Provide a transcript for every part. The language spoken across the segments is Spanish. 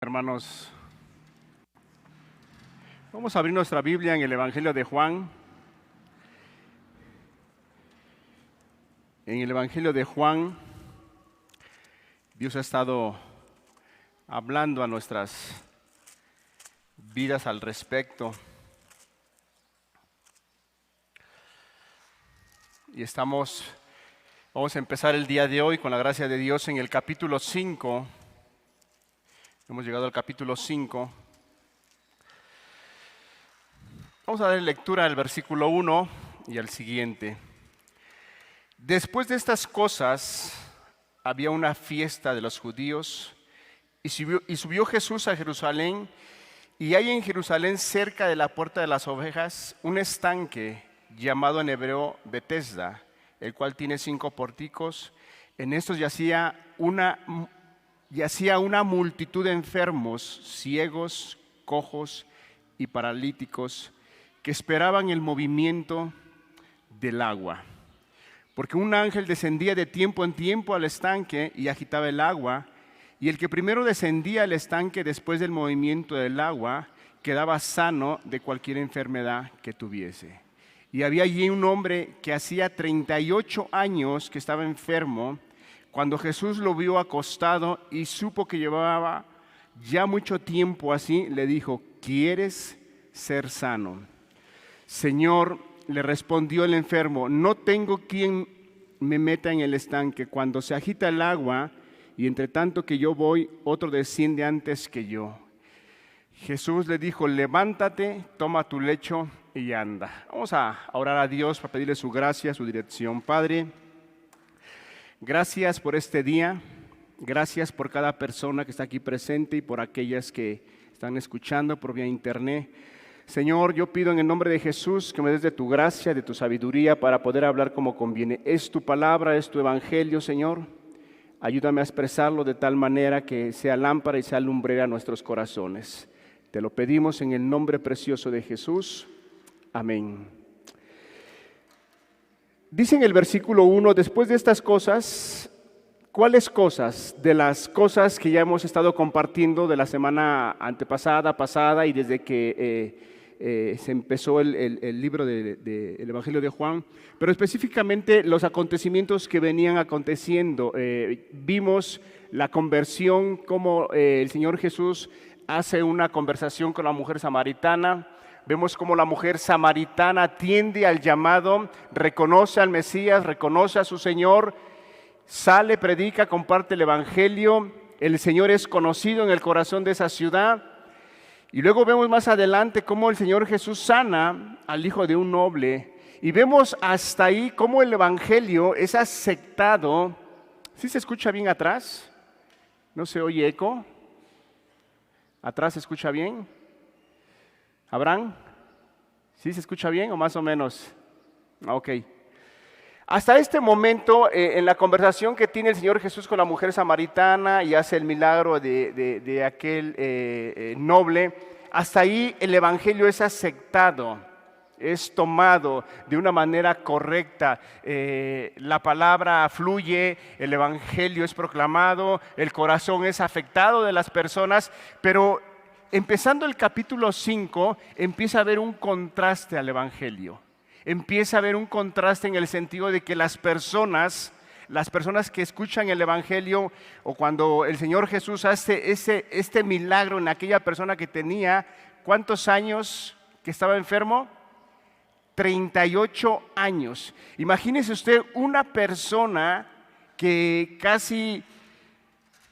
Hermanos, vamos a abrir nuestra Biblia en el Evangelio de Juan. En el Evangelio de Juan, Dios ha estado hablando a nuestras vidas al respecto. Y vamos a empezar el día de hoy con la gracia de Dios en el capítulo 5. Hemos llegado al capítulo 5. Vamos a dar lectura al versículo 1 y al siguiente. Después de estas cosas, había una fiesta de los judíos y subió Jesús a Jerusalén. Y hay en Jerusalén, cerca de la puerta de las ovejas, un estanque llamado en hebreo Betesda, el cual tiene 5 pórticos. En estos yacía una multitud de enfermos, ciegos, cojos y paralíticos que esperaban el movimiento del agua. Porque un ángel descendía de tiempo en tiempo al estanque y agitaba el agua, y el que primero descendía al estanque después del movimiento del agua quedaba sano de cualquier enfermedad que tuviese. Y había allí un hombre que hacía 38 años que estaba enfermo. Cuando Jesús lo vio acostado y supo que llevaba ya mucho tiempo así, le dijo: ¿quieres ser sano? Señor, le respondió el enfermo, no tengo quien me meta en el estanque cuando se agita el agua, y entre tanto que yo voy, otro desciende antes que yo. Jesús le dijo: levántate, toma tu lecho y anda. Vamos a orar a Dios para pedirle su gracia, su dirección. Padre, gracias por este día, gracias por cada persona que está aquí presente y por aquellas que están escuchando por vía internet. Señor, yo pido en el nombre de Jesús que me des de tu gracia, de tu sabiduría para poder hablar como conviene. Es tu palabra, es tu evangelio, Señor. Ayúdame a expresarlo de tal manera que sea lámpara y sea lumbrera a nuestros corazones. Te lo pedimos en el nombre precioso de Jesús. Amén. Dice en el versículo 1, después de estas cosas, ¿cuáles cosas? De las cosas que ya hemos estado compartiendo de la semana antepasada, pasada y desde que se empezó el libro del Evangelio de Juan, pero específicamente los acontecimientos que venían aconteciendo. Vimos la conversión, cómo el Señor Jesús hace una conversación con la mujer samaritana. Vemos cómo la mujer samaritana atiende al llamado, reconoce al Mesías, reconoce a su Señor, sale, predica, comparte el Evangelio. El Señor es conocido en el corazón de esa ciudad. Y luego vemos más adelante cómo el Señor Jesús sana al hijo de un noble. Y vemos hasta ahí cómo el Evangelio es aceptado. ¿Sí se escucha bien atrás? ¿No se oye eco? ¿Atrás se escucha bien? ¿Abraham? ¿Sí se escucha bien o más o menos? Ok. Hasta este momento, en la conversación que tiene el Señor Jesús con la mujer samaritana y hace el milagro de aquel noble, hasta ahí el Evangelio es aceptado, es tomado de una manera correcta. La palabra fluye, el Evangelio es proclamado, el corazón es afectado de las personas, pero empezando el capítulo 5, empieza a haber un contraste al Evangelio. Empieza a haber un contraste en el sentido de que las personas que escuchan el Evangelio, o cuando el Señor Jesús hace este milagro en aquella persona que tenía, ¿cuántos años que estaba enfermo? 38 años. Imagínese usted una persona que casi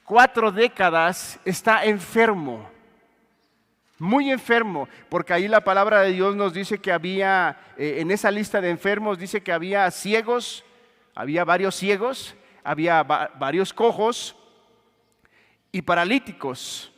4 décadas está enfermo. Muy enfermo, porque ahí la palabra de Dios nos dice que había, en esa lista de enfermos, dice que había ciegos, había varios ciegos, había varios cojos y paralíticos.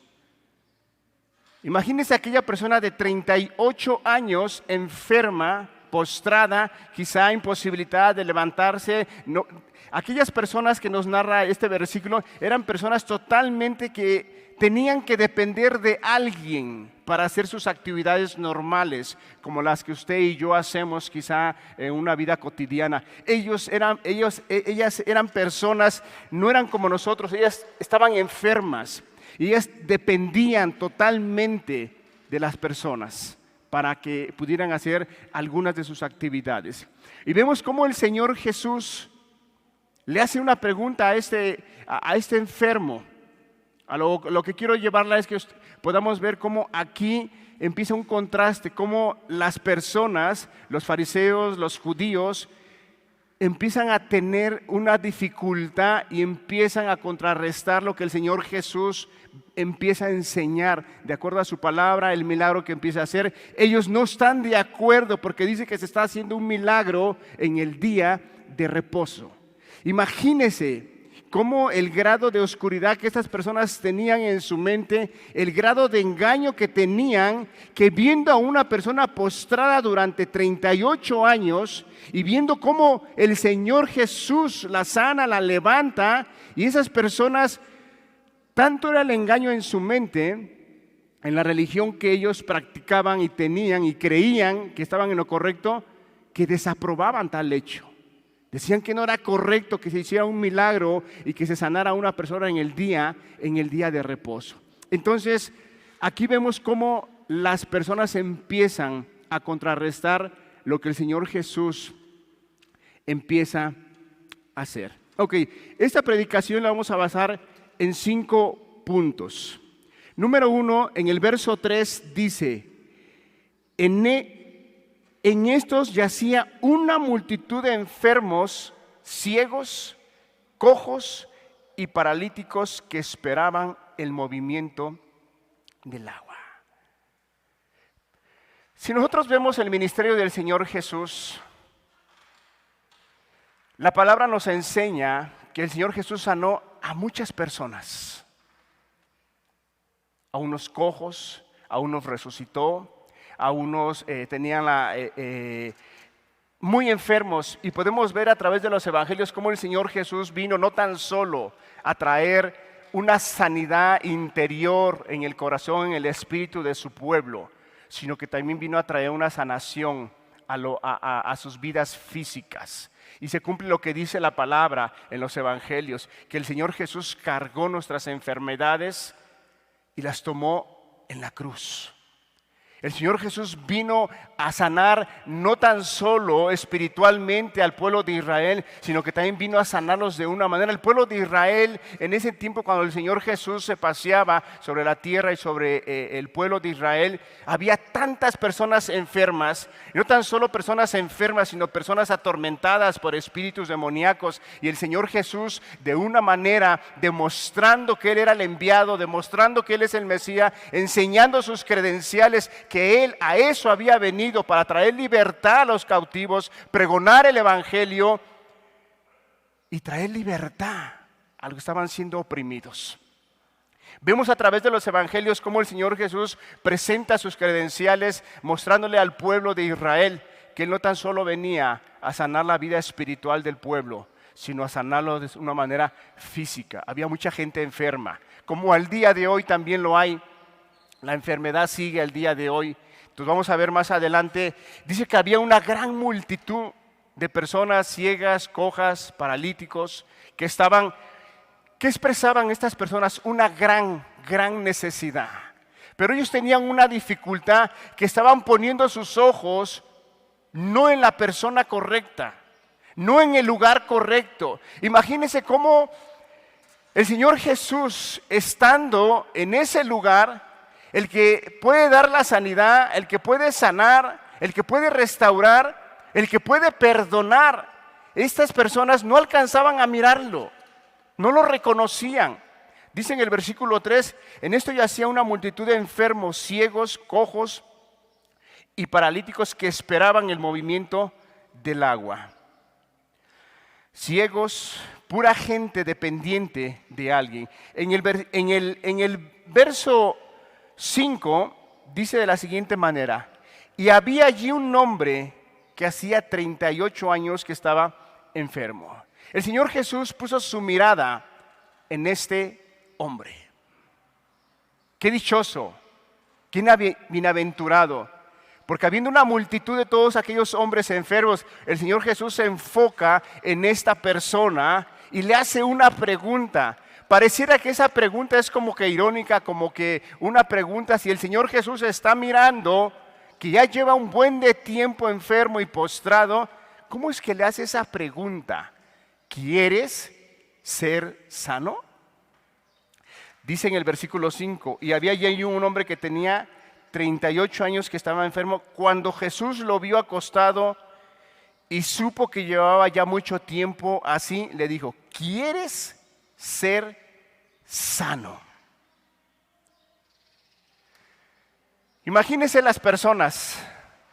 Imagínense aquella persona de 38 años enferma, postrada, quizá imposibilitada de levantarse. No, aquellas personas que nos narra este versículo eran personas totalmente que tenían que depender de alguien para hacer sus actividades normales, como las que usted y yo hacemos quizá en una vida cotidiana. Ellas eran personas, no eran como nosotros, ellas estaban enfermas. Y ellas dependían totalmente de las personas para que pudieran hacer algunas de sus actividades. Y vemos cómo el Señor Jesús le hace una pregunta a este enfermo. Lo que quiero llevarla es que podamos ver cómo aquí empieza un contraste, cómo las personas, los fariseos, los judíos, empiezan a tener una dificultad y empiezan a contrarrestar lo que el Señor Jesús empieza a enseñar, de acuerdo a su palabra, el milagro que empieza a hacer. Ellos no están de acuerdo porque dice que se está haciendo un milagro en el día de reposo. Imagínese cómo el grado de oscuridad que estas personas tenían en su mente, el grado de engaño que tenían, que viendo a una persona postrada durante 38 años y viendo cómo el Señor Jesús la sana, la levanta, y esas personas, tanto era el engaño en su mente, en la religión que ellos practicaban y tenían y creían que estaban en lo correcto, que desaprobaban tal hecho. Decían que no era correcto que se hiciera un milagro y que se sanara a una persona en el día de reposo. Entonces, aquí vemos cómo las personas empiezan a contrarrestar lo que el Señor Jesús empieza a hacer. Ok, esta predicación la vamos a basar en 5 puntos. Número 1, en el verso 3 dice, en estos yacía una multitud de enfermos, ciegos, cojos y paralíticos que esperaban el movimiento del agua. Si nosotros vemos el ministerio del Señor Jesús, la palabra nos enseña que el Señor Jesús sanó a muchas personas. A unos cojos, a unos resucitó, a unos tenían muy enfermos, y podemos ver a través de los evangelios cómo el Señor Jesús vino no tan solo a traer una sanidad interior en el corazón, en el espíritu de su pueblo, sino que también vino a traer una sanación a sus vidas físicas. Y se cumple lo que dice la palabra en los evangelios, que el Señor Jesús cargó nuestras enfermedades y las tomó en la cruz. El Señor Jesús vino a sanar no tan solo espiritualmente al pueblo de Israel, sino que también vino a sanarlos de una manera. El pueblo de Israel, en ese tiempo cuando el Señor Jesús se paseaba sobre la tierra y sobre el pueblo de Israel, había tantas personas enfermas, y no tan solo personas enfermas, sino personas atormentadas por espíritus demoníacos. Y el Señor Jesús, de una manera, demostrando que Él era el enviado, demostrando que Él es el Mesías, enseñando sus credenciales, que Él a eso había venido, para traer libertad a los cautivos, pregonar el evangelio y traer libertad a los que estaban siendo oprimidos. Vemos a través de los evangelios cómo el Señor Jesús presenta sus credenciales, mostrándole al pueblo de Israel que Él no tan solo venía a sanar la vida espiritual del pueblo, sino a sanarlo de una manera física. Había mucha gente enferma, como al día de hoy también lo hay. La enfermedad sigue al día de hoy. Entonces vamos a ver más adelante. Dice que había una gran multitud de personas ciegas, cojas, paralíticos, que expresaban estas personas una gran necesidad. Pero ellos tenían una dificultad, que estaban poniendo sus ojos no en la persona correcta, no en el lugar correcto. Imagínense cómo el Señor Jesús, estando en ese lugar, el que puede dar la sanidad, el que puede sanar, el que puede restaurar, el que puede perdonar, estas personas no alcanzaban a mirarlo, no lo reconocían. Dice en el versículo 3, en esto yacía una multitud de enfermos, ciegos, cojos y paralíticos que esperaban el movimiento del agua. Ciegos, pura gente dependiente de alguien. En el verso 5 dice de la siguiente manera: y había allí un hombre que hacía 38 años que estaba enfermo. El Señor Jesús puso su mirada en este hombre. Qué dichoso, qué bienaventurado, porque habiendo una multitud de todos aquellos hombres enfermos, el Señor Jesús se enfoca en esta persona y le hace una pregunta. pareciera que esa pregunta es como que irónica, como que una pregunta, si el Señor Jesús está mirando que ya lleva un buen de tiempo enfermo y postrado, ¿cómo es que le hace esa pregunta? ¿Quieres ser sano? Dice en el versículo 5, y había allí un hombre que tenía 38 años que estaba enfermo. Cuando Jesús lo vio acostado y supo que llevaba ya mucho tiempo así, le dijo, ¿quieres ser sano? Imagínense las personas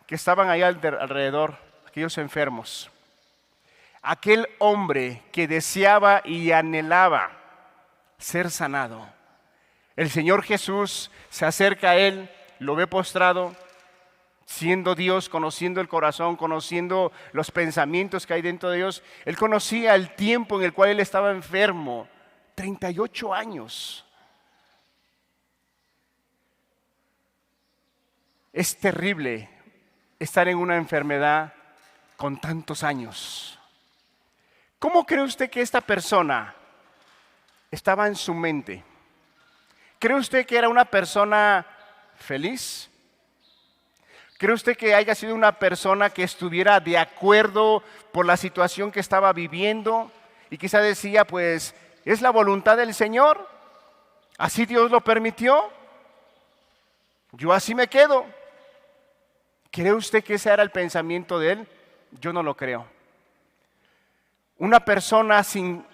que estaban ahí alrededor, aquellos enfermos. Aquel hombre que deseaba y anhelaba ser sanado. El Señor Jesús se acerca a él, lo ve postrado, siendo Dios, conociendo el corazón, conociendo los pensamientos que hay dentro de Dios. Él conocía el tiempo en el cual él estaba enfermo, 38 años. Es terrible estar en una enfermedad con tantos años. ¿Cómo cree usted que esta persona estaba en su mente? ¿Cree usted que era una persona feliz? ¿Cree usted que haya sido una persona que estuviera de acuerdo por la situación que estaba viviendo? Y quizá decía, pues, ¿es la voluntad del Señor? ¿Así Dios lo permitió? Yo así me quedo. ¿Cree usted que ese era el pensamiento de él? Yo no lo creo. Una persona sin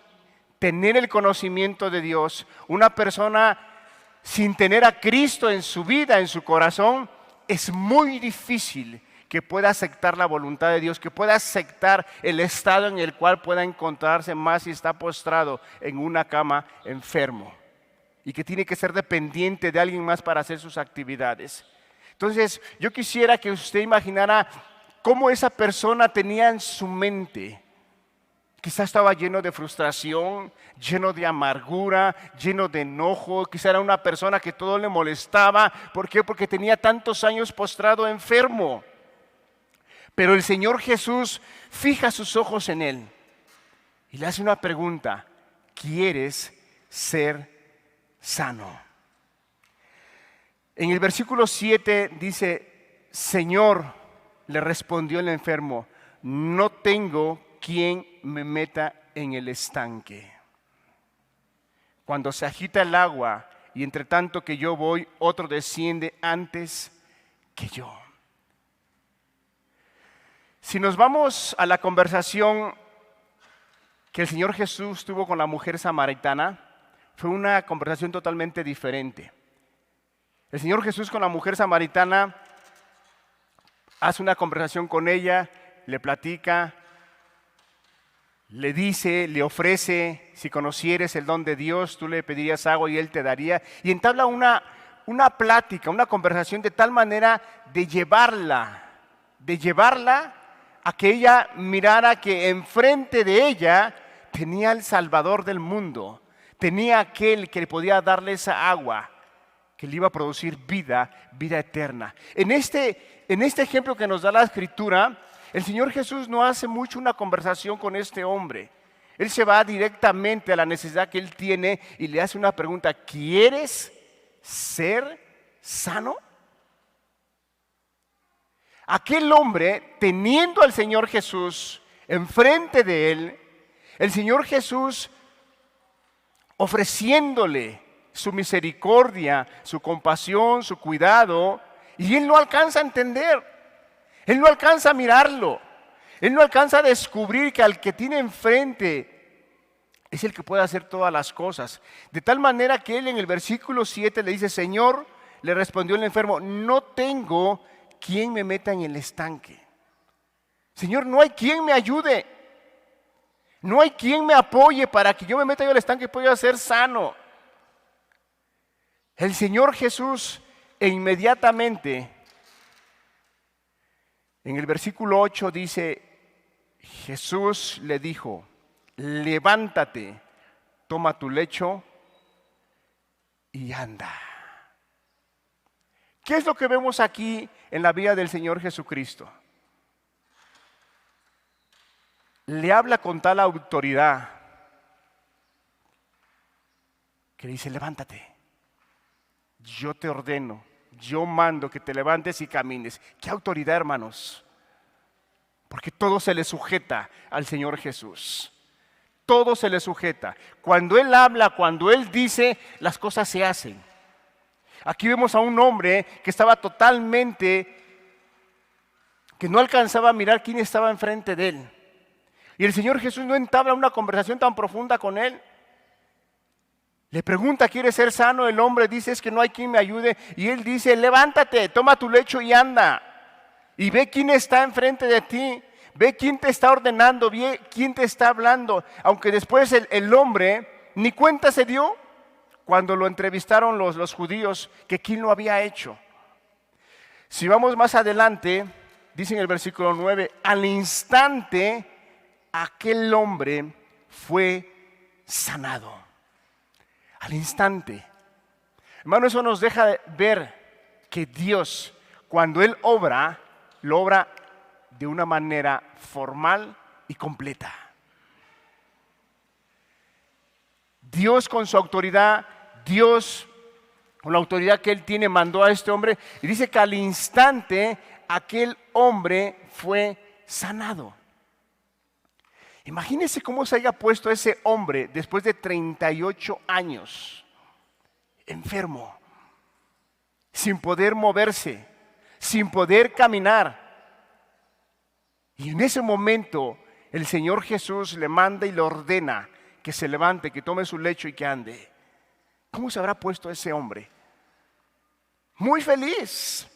tener el conocimiento de Dios, una persona sin tener a Cristo en su vida, en su corazón, es muy difícil que pueda aceptar la voluntad de Dios, que pueda aceptar el estado en el cual pueda encontrarse más si está postrado en una cama enfermo y que tiene que ser dependiente de alguien más para hacer sus actividades. Entonces, yo quisiera que usted imaginara cómo esa persona tenía en su mente. Quizá estaba lleno de frustración, lleno de amargura, lleno de enojo. Quizá era una persona que todo le molestaba. ¿Por qué? Porque tenía tantos años postrado enfermo. Pero el Señor Jesús fija sus ojos en él y le hace una pregunta: ¿quieres ser sano? En el versículo 7 dice, Señor, le respondió el enfermo, no tengo quien me meta en el estanque. Cuando se agita el agua y entre tanto que yo voy, otro desciende antes que yo. Si nos vamos a la conversación que el Señor Jesús tuvo con la mujer samaritana, fue una conversación totalmente diferente. El Señor Jesús con la mujer samaritana hace una conversación con ella, le platica, le dice, le ofrece, si conocieres el don de Dios, tú le pedirías agua y Él te daría. Y entabla una plática, una conversación de tal manera de llevarla a que ella mirara que enfrente de ella tenía el Salvador del mundo, tenía aquel que le podía darle esa agua, que le iba a producir vida eterna. En este ejemplo que nos da la Escritura, el Señor Jesús no hace mucho una conversación con este hombre. Él se va directamente a la necesidad que él tiene y le hace una pregunta: ¿quieres ser sano? Aquel hombre, teniendo al Señor Jesús enfrente de él, el Señor Jesús ofreciéndole su misericordia, su compasión, su cuidado, y él no alcanza a entender, él no alcanza a mirarlo, él no alcanza a descubrir que al que tiene enfrente es el que puede hacer todas las cosas. De tal manera que él en el versículo 7 le dice: Señor, le respondió el enfermo, no tengo quien me meta en el estanque. Señor, no hay quien me ayude, no hay quien me apoye para que yo me meta en el estanque y pueda ser sano. El Señor Jesús inmediatamente, en el versículo 8 dice, Jesús le dijo, levántate, toma tu lecho y anda. ¿Qué es lo que vemos aquí en la vida del Señor Jesucristo? Le habla con tal autoridad que le dice, levántate, yo te ordeno, yo mando que te levantes y camines. ¡Qué autoridad, hermanos! Porque todo se le sujeta al Señor Jesús. Todo se le sujeta. Cuando Él habla, cuando Él dice, las cosas se hacen. Aquí vemos a un hombre que estaba totalmente, que no alcanzaba a mirar quién estaba enfrente de él. Y el Señor Jesús no entabla una conversación tan profunda con él. Le pregunta, ¿quieres ser sano? El hombre dice, es que no hay quien me ayude. Y él dice, levántate, toma tu lecho y anda. Y ve quién está enfrente de ti. Ve quién te está ordenando, ve quién te está hablando. Aunque después el hombre ni cuenta se dio cuando lo entrevistaron los judíos que quién lo había hecho. Si vamos más adelante, dice en el versículo 9, al instante aquel hombre fue sanado. Al instante. Hermano, eso nos deja ver que Dios, cuando Él obra, lo obra de una manera formal y completa. Dios con su autoridad, Dios con la autoridad que Él tiene, mandó a este hombre y dice que al instante aquel hombre fue sanado. Imagínense cómo se haya puesto ese hombre después de 38 años, enfermo, sin poder moverse, sin poder caminar. Y en ese momento el Señor Jesús le manda y le ordena que se levante, que tome su lecho y que ande. ¿Cómo se habrá puesto ese hombre? Muy feliz,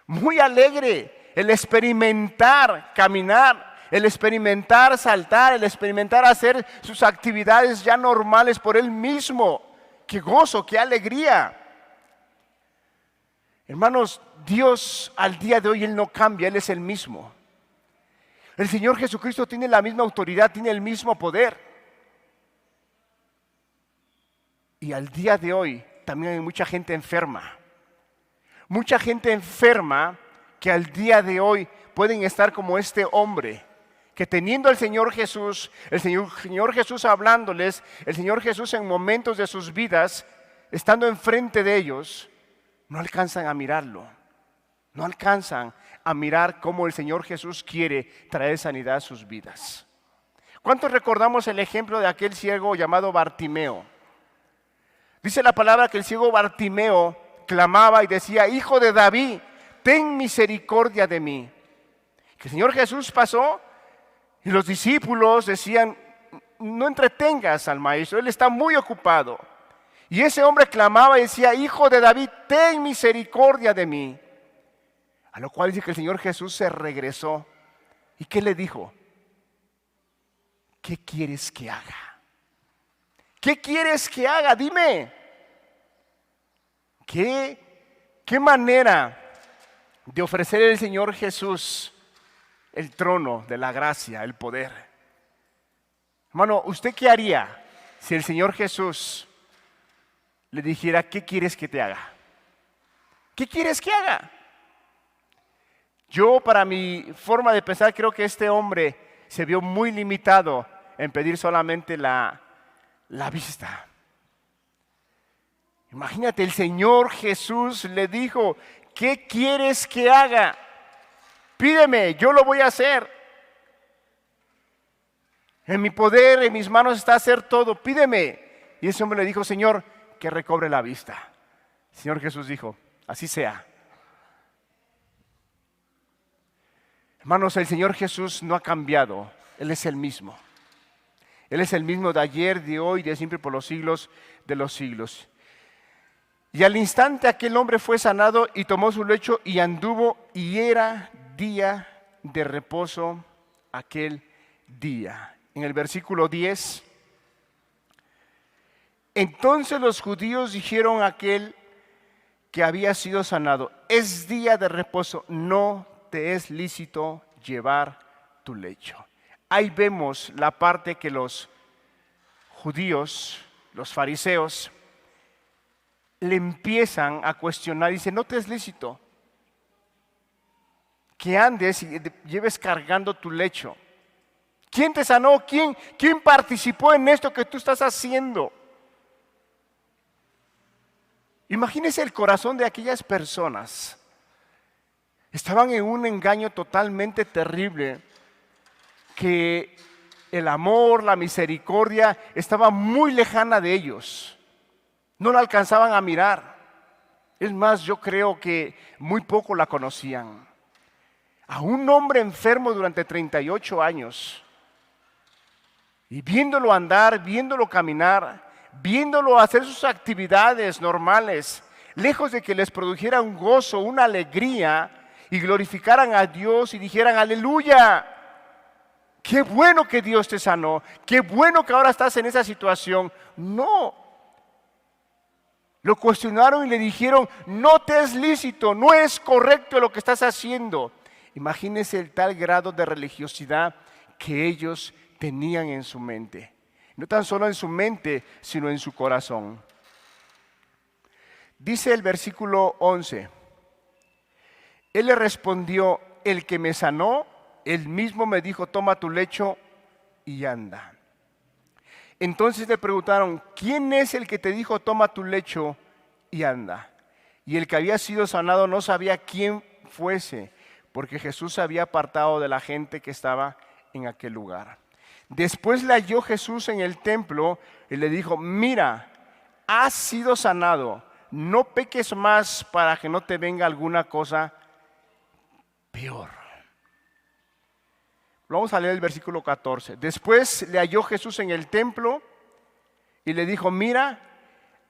muy alegre, el experimentar caminar, el experimentar saltar, el experimentar hacer sus actividades ya normales por él mismo. ¡Qué gozo, qué alegría! Hermanos, Dios al día de hoy Él no cambia, Él es el mismo. El Señor Jesucristo tiene la misma autoridad, tiene el mismo poder. Y al día de hoy también hay mucha gente enferma. Mucha gente enferma que al día de hoy pueden estar como este hombre, que teniendo al Señor Jesús, el Señor Jesús hablándoles, el Señor Jesús en momentos de sus vidas, estando enfrente de ellos, no alcanzan a mirarlo. No alcanzan a mirar cómo el Señor Jesús quiere traer sanidad a sus vidas. ¿Cuántos recordamos el ejemplo de aquel ciego llamado Bartimeo? Dice la palabra que el ciego Bartimeo clamaba y decía, Hijo de David, ten misericordia de mí. Que el Señor Jesús pasó y los discípulos decían, no entretengas al maestro, él está muy ocupado. Y ese hombre clamaba y decía, Hijo de David, ten misericordia de mí. A lo cual dice que el Señor Jesús se regresó. ¿Y qué le dijo? ¿Qué quieres que haga? ¿Qué quieres que haga? Dime. ¿Qué manera de ofrecer el Señor Jesús el trono de la gracia, el poder? Hermano, ¿usted qué haría si el Señor Jesús le dijera, ¿qué quieres que te haga? ¿Qué quieres que haga? Yo, para mi forma de pensar, creo que este hombre se vio muy limitado en pedir solamente la vista. Imagínate, el Señor Jesús le dijo, ¿qué quieres que haga? Pídeme, yo lo voy a hacer. En mi poder, en mis manos está hacer todo, pídeme. Y ese hombre le dijo, Señor, que recobre la vista. El Señor Jesús dijo, así sea. Hermanos, el Señor Jesús no ha cambiado, Él es el mismo. Él es el mismo de ayer, de hoy, de siempre, por los siglos de los siglos. Y al instante aquel hombre fue sanado y tomó su lecho y anduvo, y era día de reposo aquel día. En el versículo 10, entonces los judíos dijeron a aquel que había sido sanado, es día de reposo, no te es lícito llevar tu lecho. Ahí vemos la parte que los judíos, los fariseos, le empiezan a cuestionar. Dice, no te es lícito que andes y lleves cargando tu lecho. ¿Quién te sanó? ¿Quién participó en esto que tú estás haciendo? Imagínense el corazón de aquellas personas. Estaban en un engaño totalmente terrible, que el amor, la misericordia estaba muy lejana de ellos. No la alcanzaban a mirar. Es más, yo creo que muy poco la conocían. A un hombre enfermo durante 38 años, y viéndolo andar, viéndolo caminar, viéndolo hacer sus actividades normales, lejos de que les produjera un gozo, una alegría, y glorificaran a Dios y dijeran: aleluya, qué bueno que Dios te sanó, qué bueno que ahora estás en esa situación. No, lo cuestionaron y le dijeron: no te es lícito, no es correcto lo que estás haciendo. Imagínense el tal grado de religiosidad que ellos tenían en su mente. No tan solo en su mente, sino en su corazón. Dice el versículo 11: Él le respondió: el que me sanó, él mismo me dijo: toma tu lecho y anda. Entonces le preguntaron: ¿quién es el que te dijo toma tu lecho y anda? Y el que había sido sanado no sabía quién fuese, porque Jesús se había apartado de la gente que estaba en aquel lugar. Después le halló Jesús en el templo y le dijo: mira, has sido sanado, no peques más para que no te venga alguna cosa peor. Vamos a leer el versículo 14. Después le halló Jesús en el templo y le dijo: mira,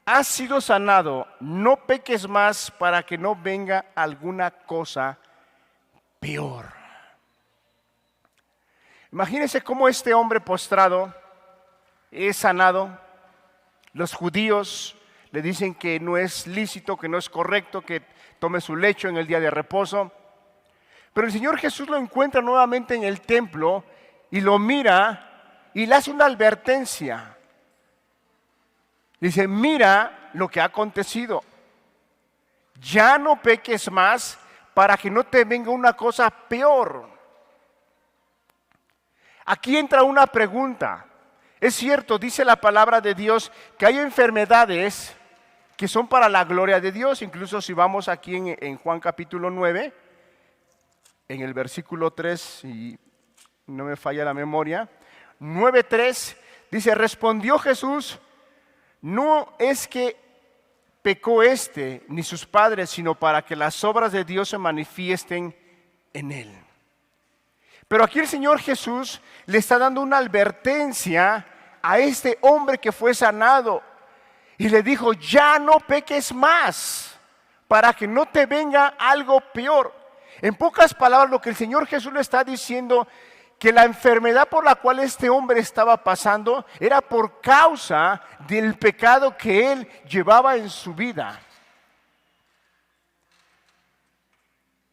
has sido sanado, no peques más para que no venga alguna cosa peor. Imagínense cómo este hombre postrado es sanado. Los judíos le dicen que no es lícito, que no es correcto que tome su lecho en el día de reposo. Pero el Señor Jesús lo encuentra nuevamente en el templo y lo mira y le hace una advertencia. Dice: mira lo que ha acontecido. Ya no peques más para que no te venga una cosa peor. Aquí entra una pregunta. Es cierto, dice la palabra de Dios que hay enfermedades que son para la gloria de Dios. Incluso si vamos aquí en Juan capítulo 9, en el versículo 3, si no me falla la memoria, 9:3, dice: respondió Jesús: no es que pecó ni sus padres, sino para que las obras de Dios se manifiesten en él. Pero aquí el Señor Jesús le está dando una advertencia a este hombre que fue sanado y le dijo: ya no peques más para que no te venga algo peor. En pocas palabras, lo que el Señor Jesús le está diciendo, que la enfermedad por la cual este hombre estaba pasando era por causa del pecado que él llevaba en su vida.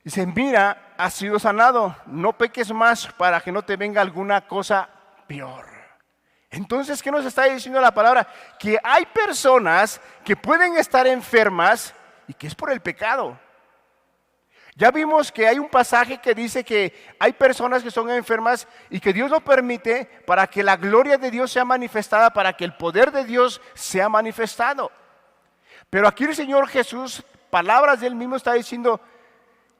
Dice: mira, has sido sanado, no peques más para que no te venga alguna cosa peor. Entonces, ¿qué nos está diciendo la palabra? Que hay personas que pueden estar enfermas y que es por el pecado. Ya vimos que hay un pasaje que dice que hay personas que son enfermas y que Dios lo permite para que la gloria de Dios sea manifestada, para que el poder de Dios sea manifestado. Pero aquí el Señor Jesús, palabras de él mismo, está diciendo: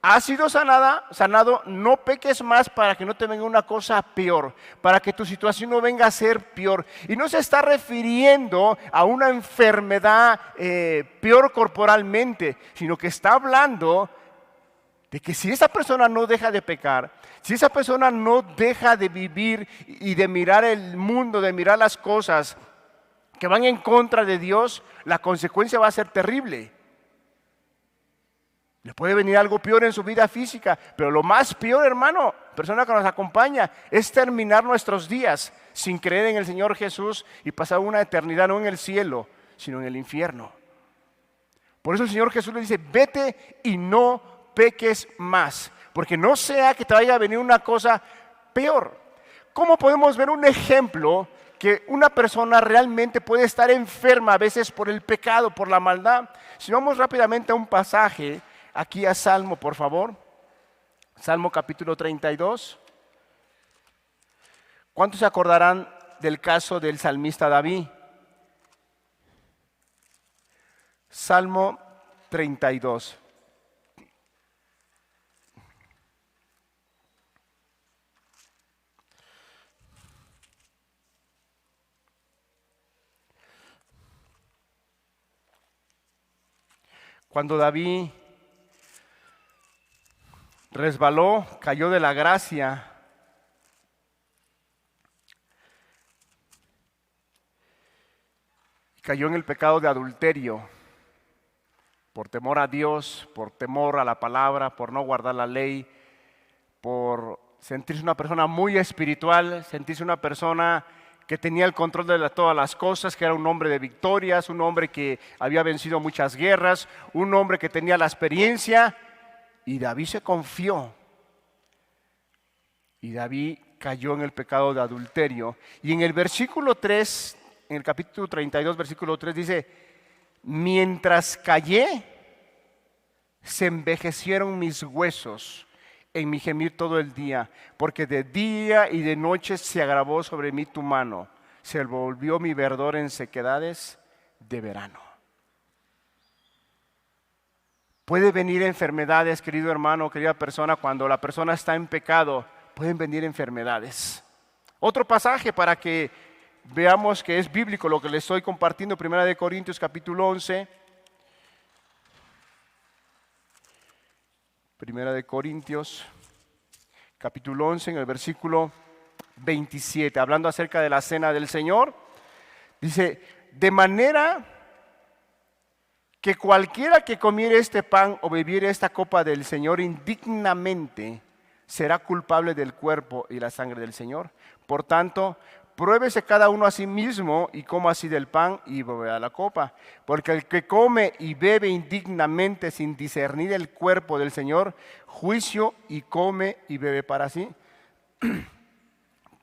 has sido sanado, no peques más para que no te venga una cosa peor, para que tu situación no venga a ser peor. Y no se está refiriendo a una enfermedad peor corporalmente, sino que está hablando de que si esa persona no deja de pecar, si esa persona no deja de vivir y de mirar el mundo, de mirar las cosas que van en contra de Dios, la consecuencia va a ser terrible. Le puede venir algo peor en su vida física, pero lo más peor, hermano, persona que nos acompaña, es terminar nuestros días sin creer en el Señor Jesús y pasar una eternidad no en el cielo, sino en el infierno. Por eso el Señor Jesús le dice: vete y no peques más, porque no sea que te vaya a venir una cosa peor. ¿Cómo podemos ver un ejemplo que una persona realmente puede estar enferma a veces por el pecado, por la maldad? Si vamos rápidamente a un pasaje, aquí a Salmo, por favor. Salmo capítulo 32. ¿Cuántos se acordarán del caso del salmista David? Salmo 32. Cuando David resbaló, cayó de la gracia, cayó en el pecado de adulterio, por temor a Dios, por temor a la palabra, por no guardar la ley, por sentirse una persona muy espiritual, sentirse una persona que tenía el control de todas las cosas, que era un hombre de victorias, un hombre que había vencido muchas guerras, un hombre que tenía la experiencia, y David se confió. Y David cayó en el pecado de adulterio. Y en el versículo 3, en el capítulo 32, versículo 3 dice: mientras callé, se envejecieron mis huesos en mi gemir todo el día, porque de día y de noche se agravó sobre mí tu mano, se volvió mi verdor en sequedades de verano. Puede venir enfermedades, querido hermano, querida persona, cuando la persona está en pecado, pueden venir enfermedades. Otro pasaje para que veamos que es bíblico lo que les estoy compartiendo, 1 Corintios capítulo 11. 1 Corintios capítulo 11, en el versículo 27, hablando acerca de la cena del Señor, dice: de manera que cualquiera que comiere este pan o bebiere esta copa del Señor indignamente será culpable del cuerpo y la sangre del Señor. Por tanto, pruébese cada uno a sí mismo y coma así del pan y beba la copa. Porque el que come y bebe indignamente sin discernir el cuerpo del Señor, juicio y come y bebe para sí.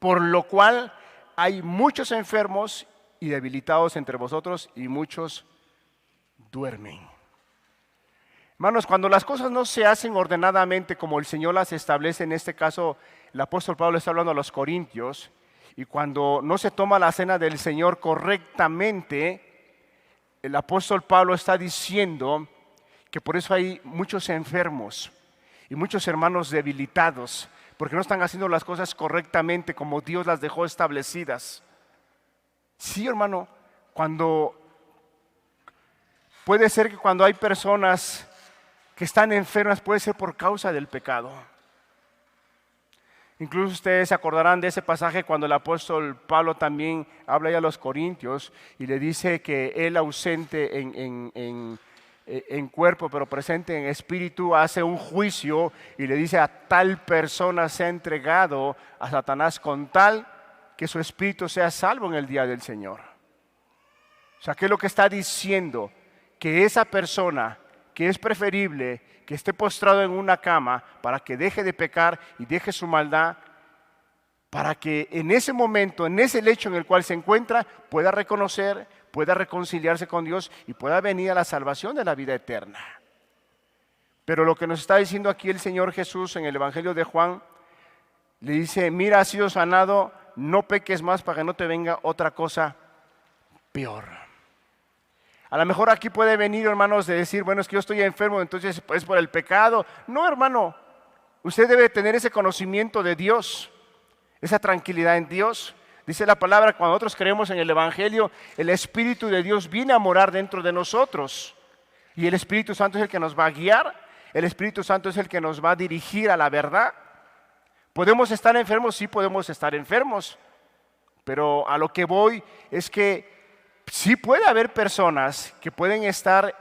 Por lo cual hay muchos enfermos y debilitados entre vosotros, y muchos duermen. Hermanos, cuando las cosas no se hacen ordenadamente como el Señor las establece, en este caso el apóstol Pablo está hablando a los corintios, y cuando no se toma la cena del Señor correctamente, el apóstol Pablo está diciendo que por eso hay muchos enfermos y muchos hermanos debilitados, porque no están haciendo las cosas correctamente como Dios las dejó establecidas. Sí, hermano, puede ser que cuando hay personas que están enfermas, puede ser por causa del pecado. Incluso ustedes se acordarán de ese pasaje cuando el apóstol Pablo también habla ya a los corintios y le dice que él, ausente en cuerpo pero presente en espíritu, hace un juicio y le dice: a tal persona se ha entregado a Satanás con tal que su espíritu sea salvo en el día del Señor. O sea, ¿qué es lo que está diciendo? Que esa persona, que es preferible que esté postrado en una cama para que deje de pecar y deje su maldad, para que en ese momento, en ese lecho en el cual se encuentra, pueda reconocer, pueda reconciliarse con Dios y pueda venir a la salvación de la vida eterna. Pero lo que nos está diciendo aquí el Señor Jesús en el Evangelio de Juan, le dice: mira, has sido sanado, no peques más para que no te venga otra cosa peor. A lo mejor aquí puede venir, hermanos, de decir: bueno, es que yo estoy enfermo, entonces es por el pecado. No, hermano, usted debe tener ese conocimiento de Dios, esa tranquilidad en Dios. Dice la palabra, cuando nosotros creemos en el Evangelio, el Espíritu de Dios viene a morar dentro de nosotros. Y el Espíritu Santo es el que nos va a guiar, el Espíritu Santo es el que nos va a dirigir a la verdad. ¿Podemos estar enfermos? Sí, podemos estar enfermos. Pero a lo que voy es que sí puede haber personas que pueden estar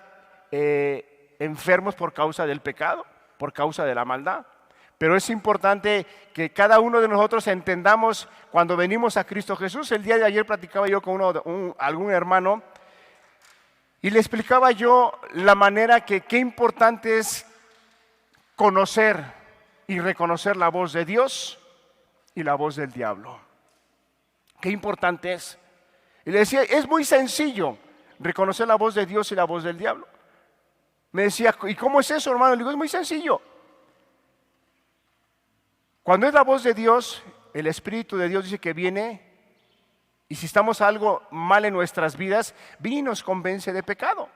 enfermos por causa del pecado, por causa de la maldad. Pero es importante que cada uno de nosotros entendamos cuando venimos a Cristo Jesús. El día de ayer platicaba yo con algún hermano y le explicaba yo la manera que qué importante es conocer y reconocer la voz de Dios y la voz del diablo. Qué importante es. Y le decía, es muy sencillo reconocer la voz de Dios y la voz del diablo. Me decía, ¿y cómo es eso, hermano? Le digo, es muy sencillo. Cuando es la voz de Dios, el Espíritu de Dios dice que viene, y si estamos algo mal en nuestras vidas, viene y nos convence de pecado.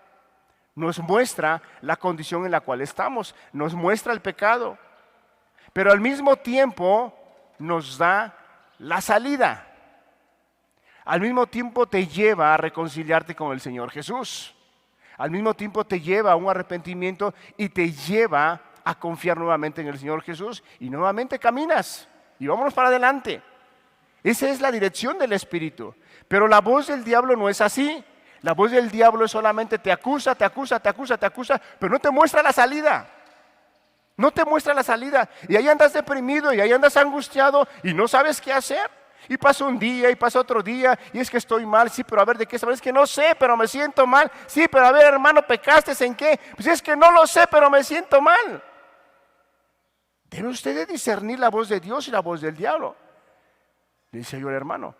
nos muestra la condición en la cual estamos, nos muestra el pecado, pero al mismo tiempo nos da la salida. Al mismo tiempo te lleva a reconciliarte con el Señor Jesús. Al mismo tiempo te lleva a un arrepentimiento y te lleva a confiar nuevamente en el Señor Jesús y nuevamente caminas y vámonos para adelante. Esa es la dirección del Espíritu. Pero la voz del diablo no es así. La voz del diablo es solamente te acusa, pero no te muestra la salida. No te muestra la salida. Y ahí andas deprimido y ahí andas angustiado y no sabes qué hacer. Y pasa un día y pasa otro día y es que estoy mal. Sí, pero a ver, ¿de qué sabes? Es que no sé, pero me siento mal. Sí, pero a ver, hermano, ¿pecaste en qué? Pues es que no lo sé, pero me siento mal. Debe usted de discernir la voz de Dios y la voz del diablo. Le dice yo al hermano,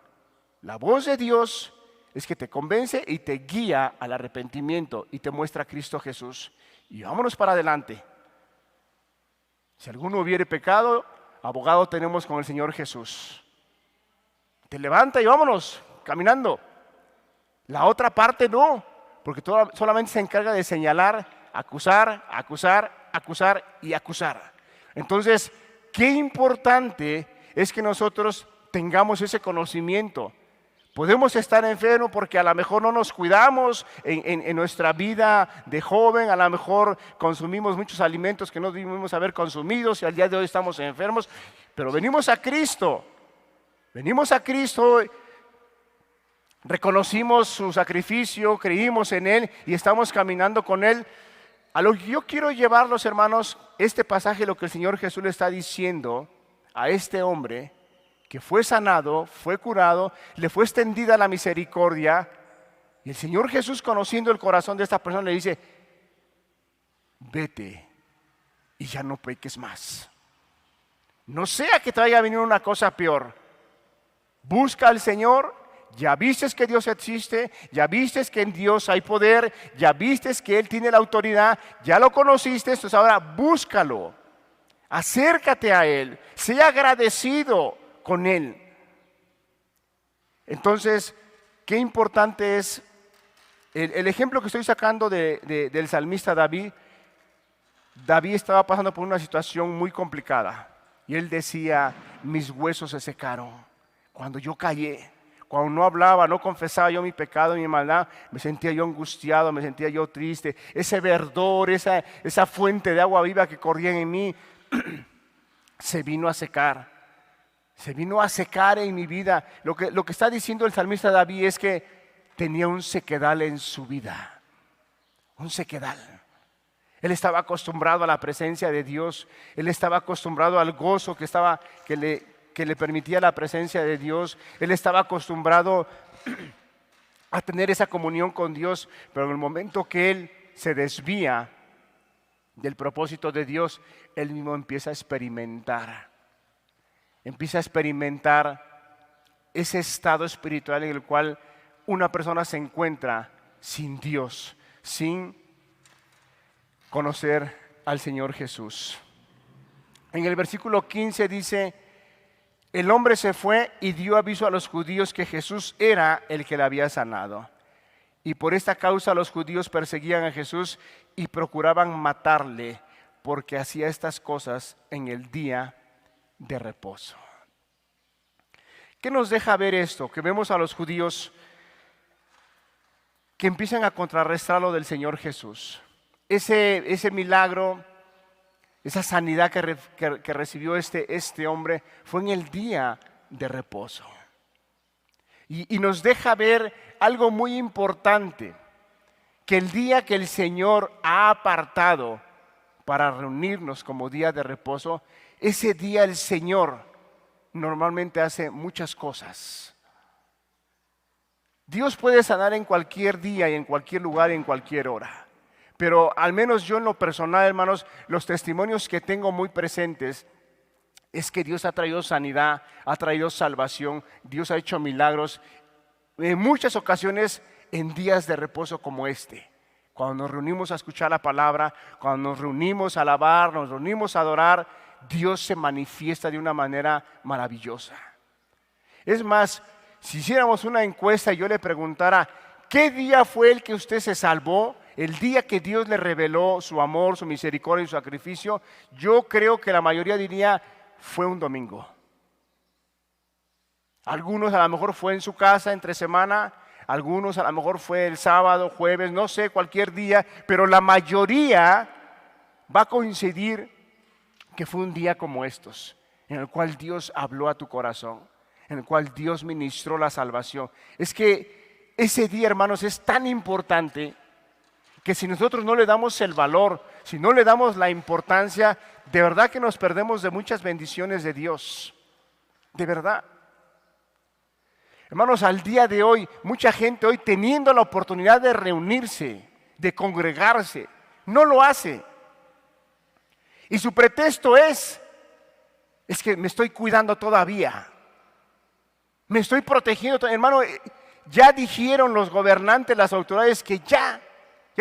la voz de Dios es que te convence y te guía al arrepentimiento y te muestra a Cristo Jesús. Y vámonos para adelante. Si alguno hubiere pecado, abogado tenemos con el Señor Jesús. Te levanta y vámonos, caminando. La otra parte no, porque solamente se encarga de señalar, acusar y acusar. Entonces, qué importante es que nosotros tengamos ese conocimiento. Podemos estar enfermos porque a lo mejor no nos cuidamos en nuestra vida de joven, a lo mejor consumimos muchos alimentos que no debimos haber consumido y al día de hoy estamos enfermos, pero venimos a Cristo, reconocimos su sacrificio, creímos en Él y estamos caminando con Él. A lo que yo quiero llevarlos, hermanos, este pasaje, lo que el Señor Jesús le está diciendo a este hombre, que fue sanado, fue curado, le fue extendida la misericordia, y el Señor Jesús, conociendo el corazón de esta persona, le dice, vete y ya no peques más. No sea que te vaya a venir una cosa peor. Busca al Señor, ya vistes que Dios existe, ya vistes que en Dios hay poder, ya vistes que Él tiene la autoridad, ya lo conociste, entonces ahora búscalo, acércate a Él, sea agradecido con Él. Entonces, qué importante es el ejemplo que estoy sacando del salmista David. David estaba pasando por una situación muy complicada y él decía, mis huesos se secaron cuando yo callé. Cuando no hablaba, no confesaba yo mi pecado, mi maldad, me sentía yo angustiado, me sentía yo triste. Ese verdor, esa fuente de agua viva que corría en mí, se vino a secar. Se vino a secar en mi vida. Lo que está diciendo el salmista David es que tenía un sequedal en su vida. Un sequedal. Él estaba acostumbrado a la presencia de Dios. Él estaba acostumbrado al gozo que le permitía la presencia de Dios. Él estaba acostumbrado a tener esa comunión con Dios. Pero en el momento que él se desvía del propósito de Dios, él mismo empieza a experimentar ese estado espiritual en el cual una persona se encuentra sin Dios, sin conocer al Señor Jesús. En el versículo 15 dice, el hombre se fue y dio aviso a los judíos que Jesús era el que le había sanado. Y por esta causa los judíos perseguían a Jesús y procuraban matarle, porque hacía estas cosas en el día de reposo. ¿Qué nos deja ver esto? Que vemos a los judíos que empiezan a contrarrestar lo del Señor Jesús. Ese milagro, esa sanidad que recibió este hombre fue en el día de reposo. Y nos deja ver algo muy importante, que el día que el Señor ha apartado para reunirnos como día de reposo, ese día el Señor normalmente hace muchas cosas. Dios puede sanar en cualquier día y en cualquier lugar y en cualquier hora. Pero al menos yo en lo personal, hermanos, los testimonios que tengo muy presentes es que Dios ha traído sanidad, ha traído salvación, Dios ha hecho milagros en muchas ocasiones en días de reposo como este. Cuando nos reunimos a escuchar la palabra, cuando nos reunimos a alabar, nos reunimos a adorar, Dios se manifiesta de una manera maravillosa. Es más, si hiciéramos una encuesta y yo le preguntara, ¿qué día fue el que usted se salvó? el día que Dios le reveló su amor, su misericordia y su sacrificio, yo creo que la mayoría diría fue un domingo. Algunos a lo mejor fue en su casa entre semana, algunos a lo mejor fue el sábado, jueves, no sé, cualquier día, pero la mayoría va a coincidir que fue un día como estos, en el cual Dios habló a tu corazón, en el cual Dios ministró la salvación. Es que ese día, hermanos, es tan importante que si nosotros no le damos el valor, si no le damos la importancia, de verdad que nos perdemos de muchas bendiciones de Dios, de verdad. Hermanos, al día de hoy, mucha gente hoy teniendo la oportunidad de reunirse, de congregarse, no lo hace. Y su pretexto es que me estoy cuidando todavía, me estoy protegiendo. Hermano, ya dijeron los gobernantes, las autoridades que ya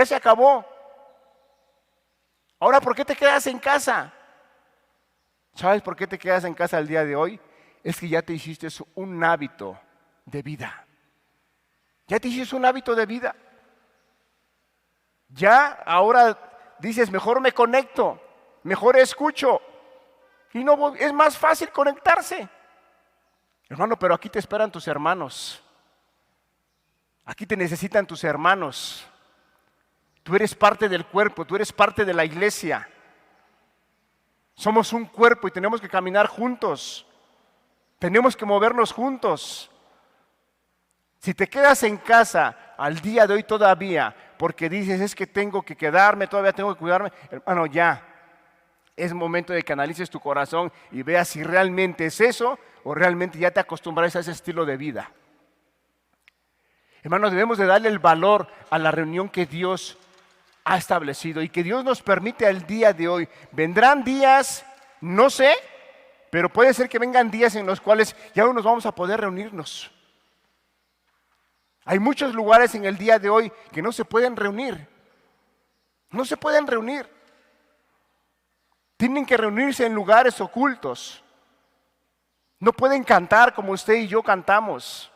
se acabó. Ahora, ¿por qué te quedas en casa? ¿Sabes por qué te quedas en casa el día de hoy? Es que ya te hiciste un hábito de vida. Ya te hiciste un hábito de vida. Ya ahora dices, mejor me conecto, mejor escucho. Y no, es más fácil conectarse. Hermano, pero aquí te esperan tus hermanos. Aquí te necesitan tus hermanos. Tú eres parte del cuerpo, tú eres parte de la iglesia. Somos un cuerpo y tenemos que caminar juntos. Tenemos que movernos juntos. Si te quedas en casa al día de hoy todavía, porque dices, es que tengo que quedarme, todavía tengo que cuidarme, hermano, ya. Es momento de que analices tu corazón y veas si realmente es eso o realmente ya te acostumbras a ese estilo de vida. Hermanos, debemos de darle el valor a la reunión que Dios ha establecido y que Dios nos permite al día de hoy. Vendrán días, no sé, pero puede ser que vengan días en los cuales ya no nos vamos a poder reunirnos. Hay muchos lugares en el día de hoy que no se pueden reunir. No se pueden reunir. Tienen que reunirse en lugares ocultos. No pueden cantar como usted y yo cantamos.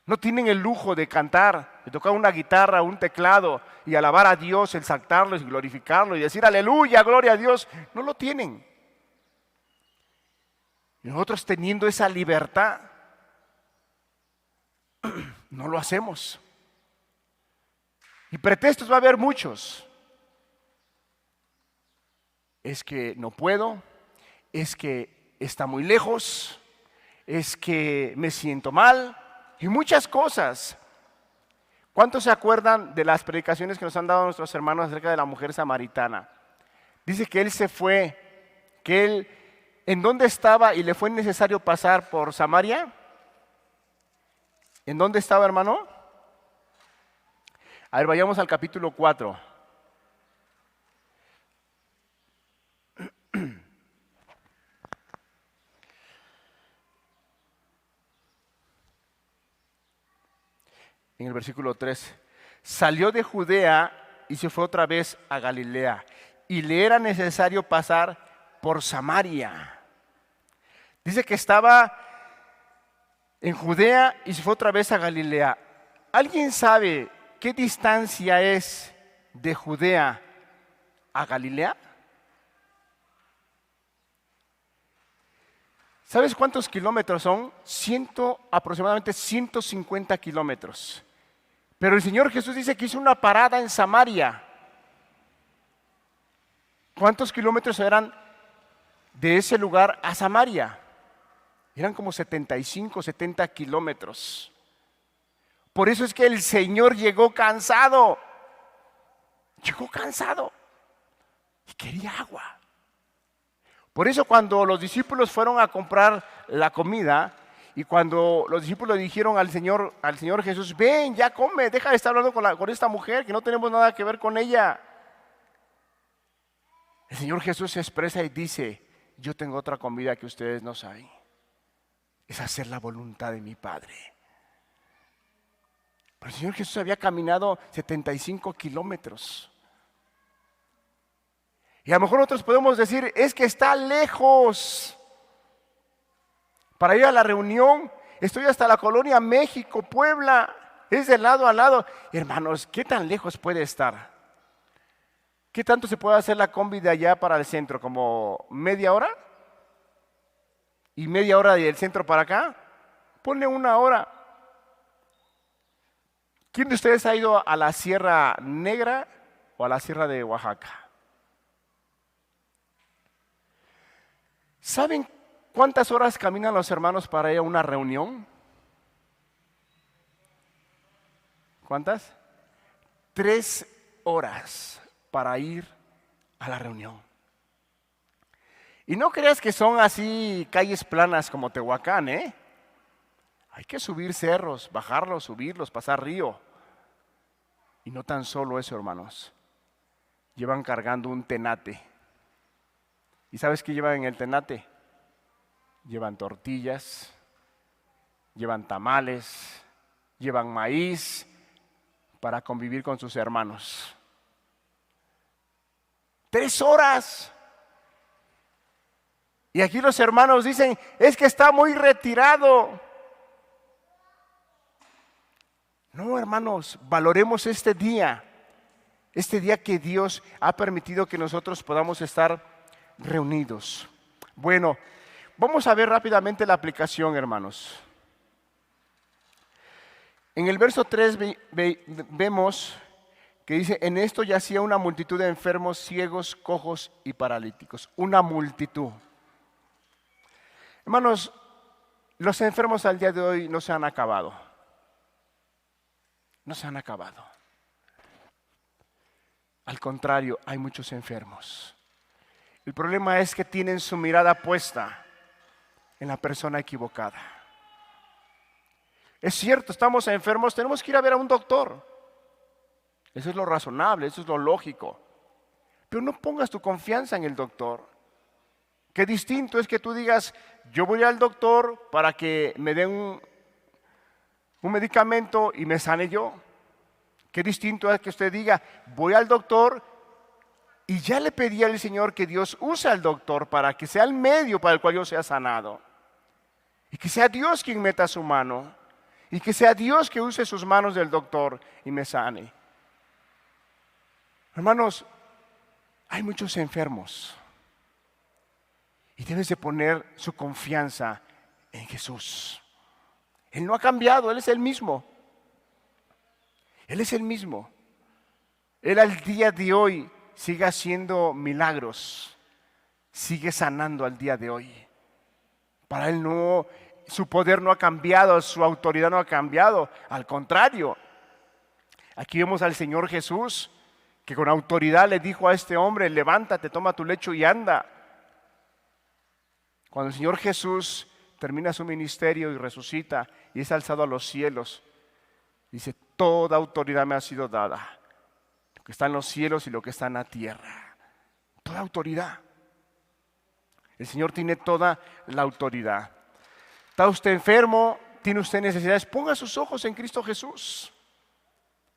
No tienen el lujo de cantar, de tocar una guitarra, un teclado y alabar a Dios, exaltarlo y glorificarlo y decir aleluya, gloria a Dios. No lo tienen. Y nosotros teniendo esa libertad, no lo hacemos. Y pretextos va a haber muchos. Es que no puedo, es que está muy lejos, es que me siento mal y muchas cosas. ¿Cuántos se acuerdan de las predicaciones que nos han dado nuestros hermanos acerca de la mujer samaritana? Dice que él se fue, que él en dónde estaba y le fue necesario pasar por Samaria. ¿En dónde estaba, hermano? A ver, vayamos al capítulo 4. En el versículo 3, salió de Judea y se fue otra vez a Galilea, y le era necesario pasar por Samaria. Dice que estaba en Judea y se fue otra vez a Galilea. ¿Alguien sabe qué distancia es de Judea a Galilea? ¿Sabes cuántos kilómetros son? Aproximadamente 150 kilómetros. Pero el Señor Jesús dice que hizo una parada en Samaria. ¿Cuántos kilómetros eran de ese lugar a Samaria? Eran como 75, 70 kilómetros. Por eso es que el Señor llegó cansado. Llegó cansado y quería agua. Por eso cuando los discípulos fueron a comprar la comida y cuando los discípulos dijeron al Señor Jesús, ven, ya come, deja de estar hablando con esta mujer que no tenemos nada que ver con ella. El Señor Jesús se expresa y dice, yo tengo otra comida que ustedes no saben. Es hacer la voluntad de mi Padre. Pero el Señor Jesús había caminado 75 kilómetros. Y a lo mejor nosotros podemos decir, es que está lejos. Para ir a la reunión, estoy hasta la colonia México, Puebla. Es de lado a lado. Hermanos, ¿qué tan lejos puede estar? ¿Qué tanto se puede hacer la combi de allá para el centro? ¿Como media hora? ¿Y media hora del centro para acá? Ponle una hora. ¿Quién de ustedes ha ido a la Sierra Negra o a la Sierra de Oaxaca? ¿Saben cuántas horas caminan los hermanos para ir a una reunión? ¿Cuántas? 3 horas para ir a la reunión. Y no creas que son así calles planas como Tehuacán, ¿eh? Hay que subir cerros, bajarlos, subirlos, pasar río. Y no tan solo eso, hermanos. Llevan cargando un tenate. ¿Y sabes qué llevan en el tenate? Llevan tortillas, llevan tamales, llevan maíz para convivir con sus hermanos. 3 horas. Y aquí los hermanos dicen, es que está muy retirado. No, hermanos, valoremos este día que Dios ha permitido que nosotros podamos estar reunidos. Bueno, vamos a ver rápidamente la aplicación, hermanos. En el verso 3 vemos que dice, en esto yacía una multitud de enfermos, ciegos, cojos y paralíticos. Una multitud. Hermanos, los enfermos al día de hoy no se han acabado. No se han acabado. Al contrario, hay muchos enfermos. El problema es que tienen su mirada puesta en la persona equivocada. Es cierto, estamos enfermos, tenemos que ir a ver a un doctor. Eso es lo razonable, eso es lo lógico. Pero no pongas tu confianza en el doctor. Qué distinto es que tú digas, yo voy al doctor para que me den un medicamento y me sane yo. Qué distinto es que usted diga, voy al doctor y ya le pedí al Señor que Dios use al doctor para que sea el medio para el cual yo sea sanado. Y que sea Dios quien meta su mano. Y que sea Dios que use sus manos del doctor y me sane. Hermanos, hay muchos enfermos. Y debes de poner su confianza en Jesús. Él no ha cambiado, Él es el mismo. Él es el mismo. Él al día de hoy sigue haciendo milagros. Sigue sanando al día de hoy. Para Él no, su poder no ha cambiado, su autoridad no ha cambiado. Al contrario, aquí vemos al Señor Jesús que con autoridad le dijo a este hombre, levántate, toma tu lecho y anda. Cuando el Señor Jesús termina su ministerio y resucita y es alzado a los cielos, dice, toda autoridad me ha sido dada, lo que está en los cielos y lo que está en la tierra. Toda autoridad. El Señor tiene toda la autoridad. ¿Está usted enfermo? ¿Tiene usted necesidades? Ponga sus ojos en Cristo Jesús.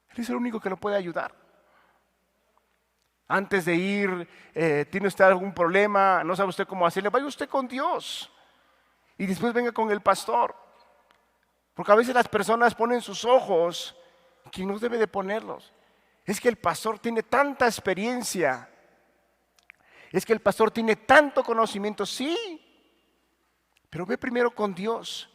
Él es el único que lo puede ayudar. Antes de ir, ¿tiene usted algún problema? ¿No sabe usted cómo hacerle? Vaya usted con Dios y después venga con el pastor. Porque a veces las personas ponen sus ojos quien no debe de ponerlos. Es que el pastor tiene tanta experiencia. Es que el pastor tiene tanto conocimiento. Sí, pero ve primero con Dios.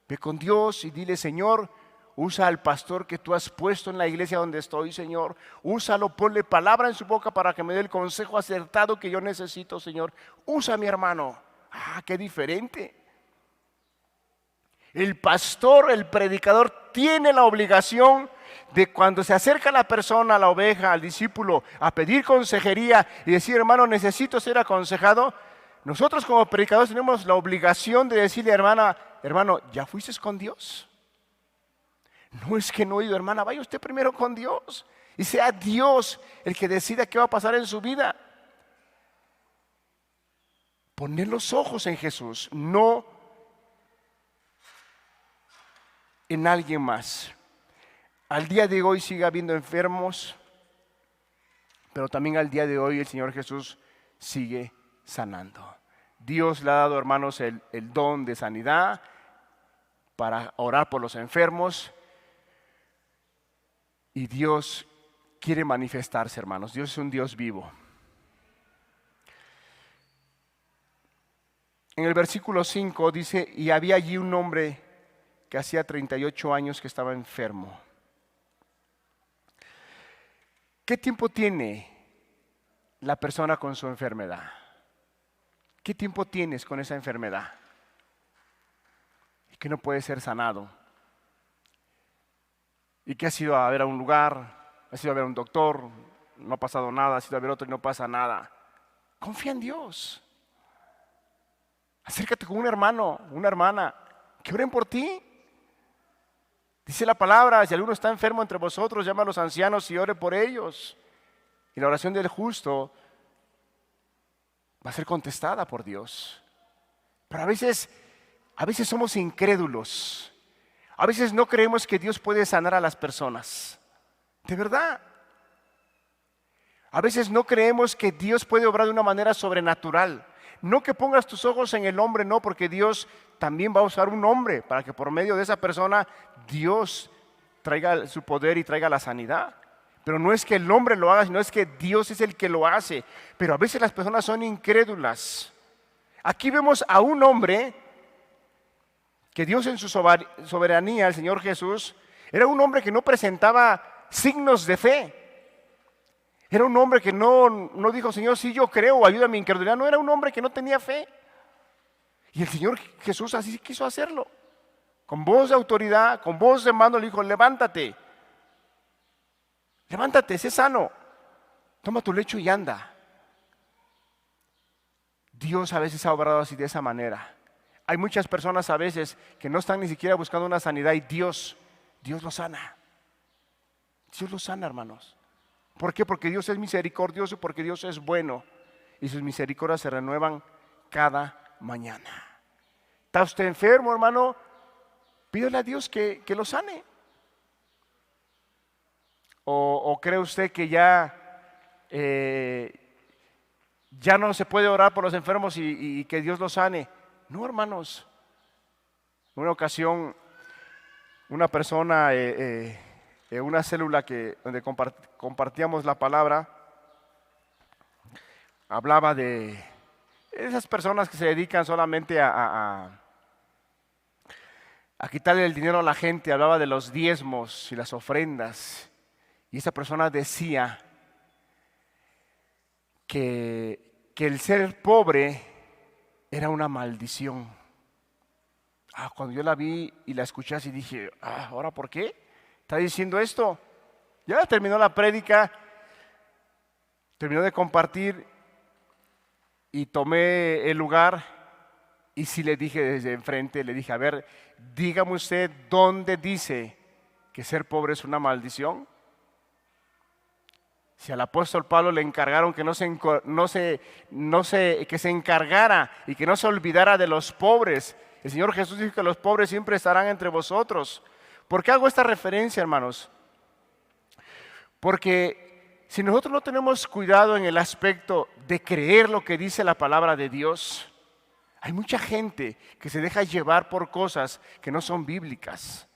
Ve con Dios y dile, Señor, usa al pastor que tú has puesto en la iglesia donde estoy, Señor. Úsalo, ponle palabra en su boca para que me dé el consejo acertado que yo necesito, Señor. Usa a mi hermano. Ah, qué diferente. El pastor, el predicador, tiene la obligación de cuando se acerca la persona, a la oveja, al discípulo, a pedir consejería y decir, hermano, necesito ser aconsejado. Nosotros como predicadores tenemos la obligación de decirle, hermano, ¿ya fuiste con Dios? No es que no he ido, hermana, vaya usted primero con Dios y sea Dios el que decida qué va a pasar en su vida. Poner los ojos en Jesús, no en alguien más. Al día de hoy sigue habiendo enfermos, pero también al día de hoy el Señor Jesús sigue sanando. Dios le ha dado, hermanos, el don de sanidad para orar por los enfermos. Y Dios quiere manifestarse, hermanos. Dios es un Dios vivo. En el versículo 5 dice, y había allí un hombre que hacía 38 años que estaba enfermo. ¿Qué tiempo tiene la persona con su enfermedad? ¿Qué tiempo tienes con esa enfermedad? Y que no puede ser sanado. Y que has ido a ver a un lugar, has ido a ver a un doctor, no ha pasado nada, has ido a ver otro y no pasa nada. Confía en Dios. Acércate con un hermano, una hermana, que oren por ti. Dice la palabra, si alguno está enfermo entre vosotros, llama a los ancianos y ore por ellos. Y la oración del justo va a ser contestada por Dios. Pero a veces somos incrédulos. A veces no creemos que Dios puede sanar a las personas. De verdad. A veces no creemos que Dios puede obrar de una manera sobrenatural. No que pongas tus ojos en el hombre, no, porque Dios también va a usar un hombre para que por medio de esa persona Dios traiga su poder y traiga la sanidad. Pero no es que el hombre lo haga, sino es que Dios es el que lo hace. Pero a veces las personas son incrédulas. Aquí vemos a un hombre que Dios en su soberanía, el Señor Jesús, era un hombre que no presentaba signos de fe. Era un hombre que no dijo, Señor, sí yo creo, ayuda a mi incredulidad. No, era un hombre que no tenía fe. Y el Señor Jesús así quiso hacerlo. Con voz de autoridad, con voz de mando le dijo, levántate. Levántate, sé sano. Toma tu lecho y anda. Dios a veces ha obrado así de esa manera. Hay muchas personas a veces que no están ni siquiera buscando una sanidad y Dios lo sana. Dios lo sana, hermanos. ¿Por qué? Porque Dios es misericordioso, porque Dios es bueno y sus misericordias se renuevan cada mañana. ¿Está usted enfermo, hermano? Pídele a Dios que lo sane. ¿O cree usted que ya no se puede orar por los enfermos y que Dios los sane? No, hermanos. En una ocasión, una persona en una célula donde compartíamos la palabra, hablaba de esas personas que se dedican solamente a quitarle el dinero a la gente. Hablaba de los diezmos y las ofrendas. Y esa persona decía que el ser pobre era una maldición. Cuando yo la vi y la escuché así dije, ¿ahora por qué está diciendo esto? Ya terminó la prédica, terminó de compartir y tomé el lugar y sí le dije desde enfrente, le dije, a ver, dígame usted dónde dice que ser pobre es una maldición. Si al apóstol Pablo le encargaron que que se encargara y que no se olvidara de los pobres, el Señor Jesús dijo que los pobres siempre estarán entre vosotros. ¿Por qué hago esta referencia, hermanos? Porque si nosotros no tenemos cuidado en el aspecto de creer lo que dice la palabra de Dios, hay mucha gente que se deja llevar por cosas que no son bíblicas.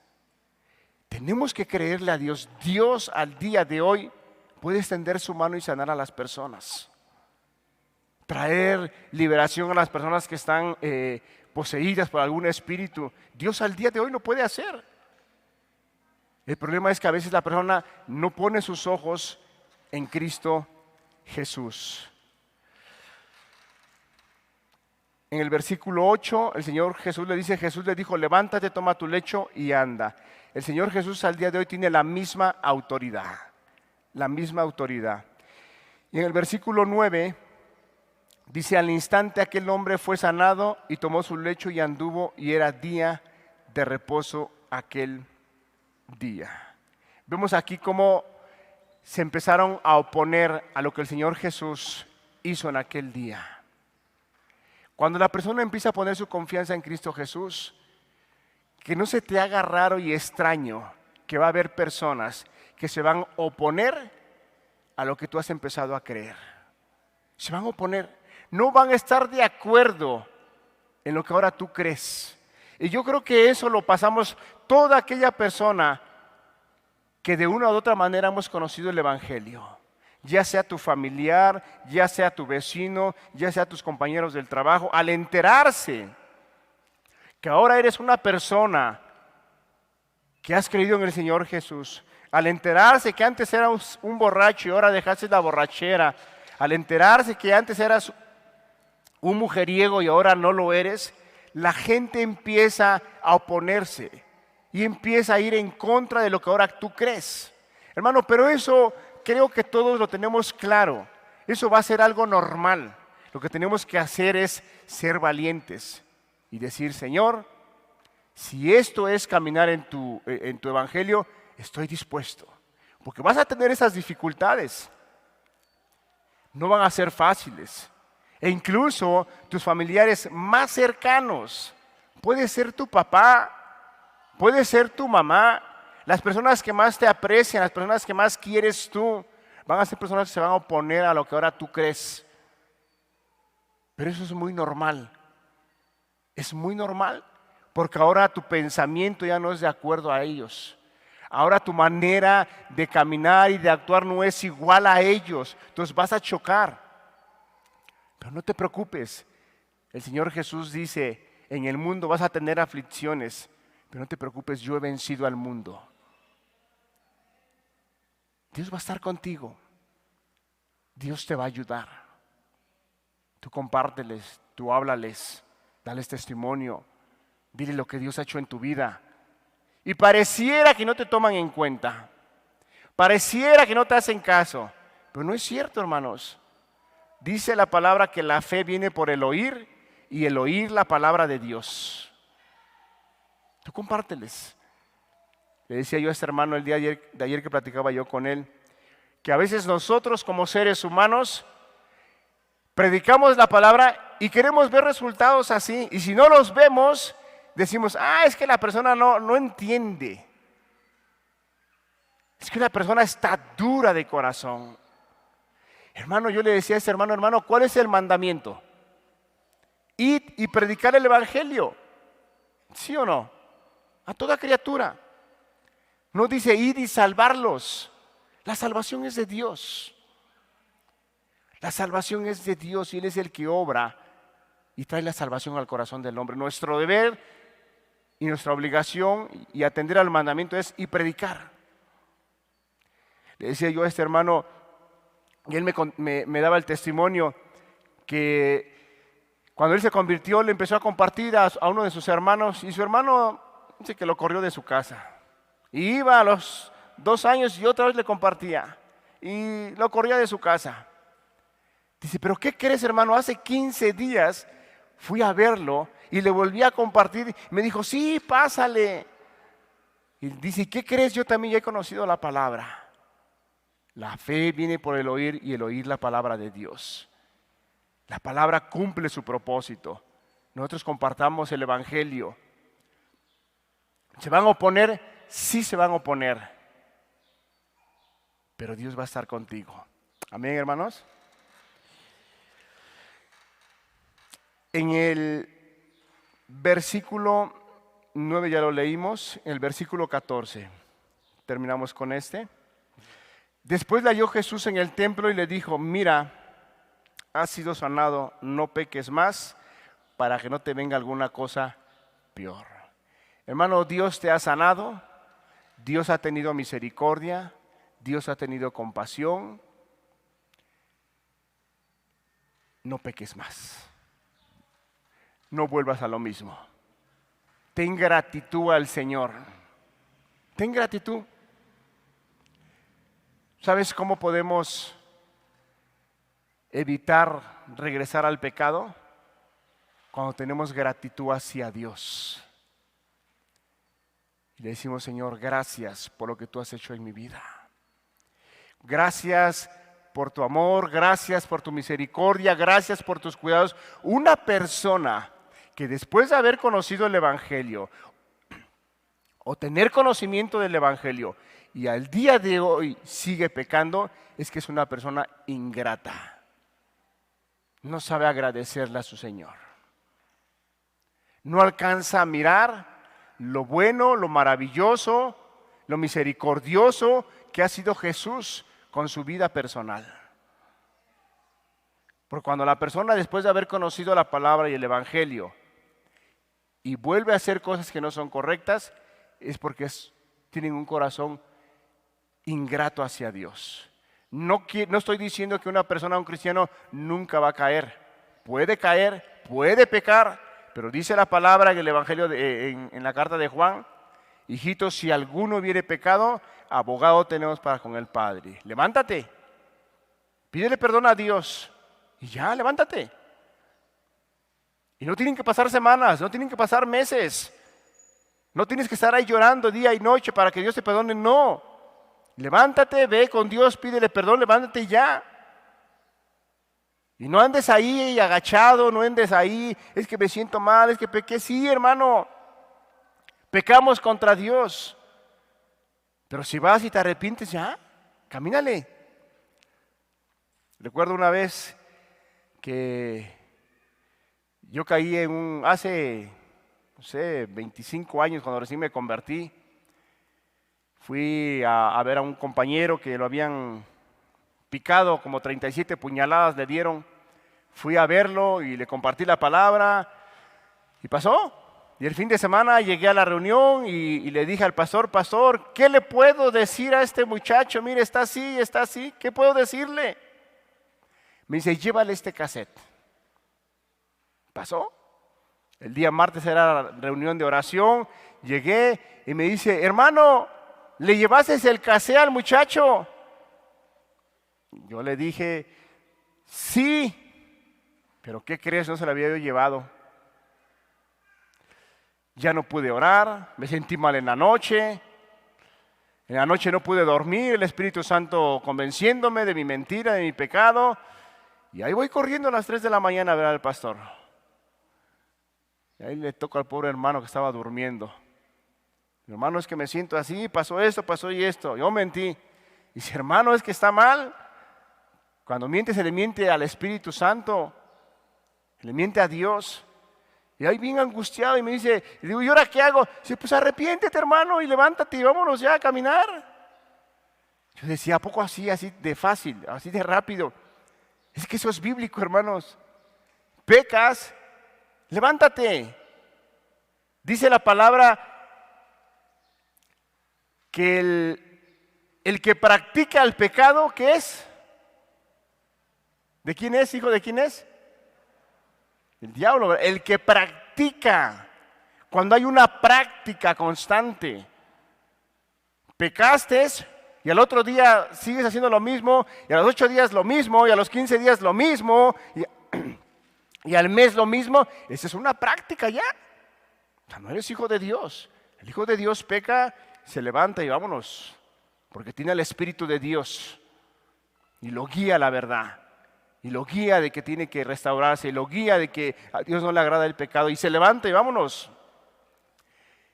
Tenemos que creerle a Dios. Dios al día de hoy puede extender su mano y sanar a las personas. Traer liberación a las personas que están poseídas por algún espíritu. Dios al día de hoy lo puede hacer. El problema es que a veces la persona no pone sus ojos en Cristo Jesús. En el versículo 8, el Señor Jesús le dijo, levántate, toma tu lecho y anda. El Señor Jesús al día de hoy tiene la misma autoridad. La misma autoridad. Y en el versículo 9 dice, al instante aquel hombre fue sanado y tomó su lecho y anduvo, y era día de reposo aquel día. Vemos aquí cómo se empezaron a oponer a lo que el Señor Jesús hizo en aquel día. Cuando la persona empieza a poner su confianza en Cristo Jesús, que no se te haga raro y extraño que va a haber personas que se van a oponer a lo que tú has empezado a creer. Se van a oponer. No van a estar de acuerdo en lo que ahora tú crees. Y yo creo que eso lo pasamos toda aquella persona que de una u otra manera hemos conocido el Evangelio. Ya sea tu familiar, ya sea tu vecino, ya sea tus compañeros del trabajo, al enterarse que ahora eres una persona que has creído en el Señor Jesús, al enterarse que antes eras un borracho y ahora dejaste la borrachera, al enterarse que antes eras un mujeriego y ahora no lo eres, la gente empieza a oponerse y empieza a ir en contra de lo que ahora tú crees. Hermano, pero eso creo que todos lo tenemos claro. Eso va a ser algo normal. Lo que tenemos que hacer es ser valientes y decir, Señor, si esto es caminar en tu evangelio, estoy dispuesto. Porque vas a tener esas dificultades. No van a ser fáciles. E incluso tus familiares más cercanos, puede ser tu papá, puede ser tu mamá, las personas que más te aprecian, las personas que más quieres tú, van a ser personas que se van a oponer a lo que ahora tú crees. Pero eso es muy normal. Es muy normal, porque ahora tu pensamiento ya no es de acuerdo a ellos. Ahora tu manera de caminar y de actuar no es igual a ellos. Entonces vas a chocar. Pero no te preocupes. El Señor Jesús dice, en el mundo vas a tener aflicciones, pero no te preocupes, yo he vencido al mundo. Dios va a estar contigo. Dios te va a ayudar. Tú compárteles, tú háblales, dales testimonio, dile lo que Dios ha hecho en tu vida. Y pareciera que no te toman en cuenta, pareciera que no te hacen caso, pero no es cierto, hermanos. Dice la palabra que la fe viene por el oír y el oír la palabra de Dios. Tú compárteles. Le decía yo a este hermano el día de ayer que platicaba yo con él, que a veces nosotros como seres humanos predicamos la palabra y queremos ver resultados así. Y si no los vemos, decimos, es que la persona no entiende. Es que la persona está dura de corazón. Hermano, yo le decía a ese hermano, ¿cuál es el mandamiento? Id y predicar el evangelio. ¿Sí o no? A toda criatura. No dice id y salvarlos. La salvación es de Dios. La salvación es de Dios y Él es el que obra y trae la salvación al corazón del hombre. Nuestro deber y nuestra obligación y atender al mandamiento es y predicar. Le decía yo a este hermano, y él me daba el testimonio que cuando él se convirtió le empezó a compartir a uno de sus hermanos y su hermano dice que lo corrió de su casa. Y iba a los 2 años y otra vez le compartía y lo corría de su casa. Dice, pero ¿qué crees, hermano? Hace 15 días fui a verlo y le volví a compartir. Me dijo, sí, pásale. Y dice, ¿qué crees? Yo también ya he conocido la palabra. La fe viene por el oír y el oír la palabra de Dios. La palabra cumple su propósito. Nosotros compartamos el evangelio. ¿Se van a oponer? Sí se van a oponer. Pero Dios va a estar contigo. Amén, hermanos. En el versículo 9 ya lo leímos, en el versículo 14. Terminamos con este. Después le halló Jesús en el templo y le dijo, mira, has sido sanado, no peques más, para que no te venga alguna cosa peor. Hermano, Dios te ha sanado, Dios ha tenido misericordia, Dios ha tenido compasión. No peques más. No vuelvas a lo mismo. Ten gratitud al Señor. Ten gratitud. ¿Sabes cómo podemos evitar regresar al pecado? Cuando tenemos gratitud hacia Dios. Y le decimos, Señor, gracias por lo que tú has hecho en mi vida. Gracias por tu amor, gracias por tu misericordia, gracias por tus cuidados. Una persona que después de haber conocido el Evangelio o tener conocimiento del Evangelio y al día de hoy sigue pecando, es que es una persona ingrata. No sabe agradecerle a su Señor. No alcanza a mirar lo bueno, lo maravilloso, lo misericordioso que ha sido Jesús con su vida personal. Porque cuando la persona, después de haber conocido la palabra y el evangelio, y vuelve a hacer cosas que no son correctas, es porque tienen un corazón ingrato hacia Dios. No estoy diciendo que una persona, un cristiano, nunca va a caer. Puede caer, puede pecar, pero dice la palabra en el evangelio, en la carta de Juan: hijitos, si alguno hubiere pecado, abogado tenemos para con el Padre. Levántate, pídele perdón a Dios y ya, levántate. Y no tienen que pasar semanas, no tienen que pasar meses. No tienes que estar ahí llorando día y noche para que Dios te perdone, no. Levántate, ve con Dios, pídele perdón, levántate y ya. Y no andes ahí agachado, no andes ahí, es que me siento mal, es que pequé. Sí, hermano, pecamos contra Dios. Pero si vas y te arrepientes, ya, camínale. Recuerdo una vez que yo caí hace, no sé, 25 años, cuando recién me convertí. Fui a ver a un compañero que lo habían picado, como 37 puñaladas le dieron. Fui a verlo y le compartí la palabra y pasó. Y el fin de semana llegué a la reunión y le dije al pastor: pastor, ¿qué le puedo decir a este muchacho? Mire, está así, ¿qué puedo decirle? Me dice: llévale este cassette. Pasó. El día martes era la reunión de oración. Llegué y me dice: hermano, ¿le llevaste el cassette al muchacho? Yo le dije: sí, pero ¿qué crees? No se lo había yo llevado. Ya no pude orar, me sentí mal en la noche. En la noche no pude dormir, el Espíritu Santo convenciéndome de mi mentira, de mi pecado. Y ahí voy corriendo a las 3 de la mañana a ver al pastor. Y ahí le toca al pobre hermano que estaba durmiendo. Mi hermano, es que me siento así, pasó esto, pasó y esto. Yo mentí. Y dice: hermano, es que está mal. Cuando miente, se le miente al Espíritu Santo, se le miente a Dios. Y ahí bien angustiado y me dice, y digo: ¿y ahora qué hago? Dice: pues arrepiéntete, hermano, y levántate y vámonos ya a caminar. Yo decía: ¿a poco así de fácil, así de rápido? Es que eso es bíblico, hermanos. Pecas, levántate. Dice la palabra que el que practica el pecado, ¿qué es? ¿De quién es, hijo? ¿De quién es? El diablo. El que practica. Cuando hay una práctica constante. Pecaste y al otro día sigues haciendo lo mismo, y a los 8 días lo mismo, y a los 15 días lo mismo, y al mes lo mismo. Esa es una práctica ya. O sea, no eres hijo de Dios. El hijo de Dios peca, se levanta y vámonos, porque tiene el Espíritu de Dios y lo guía a la verdad, y lo guía de que tiene que restaurarse, y lo guía de que a Dios no le agrada el pecado, y se levanta y vámonos.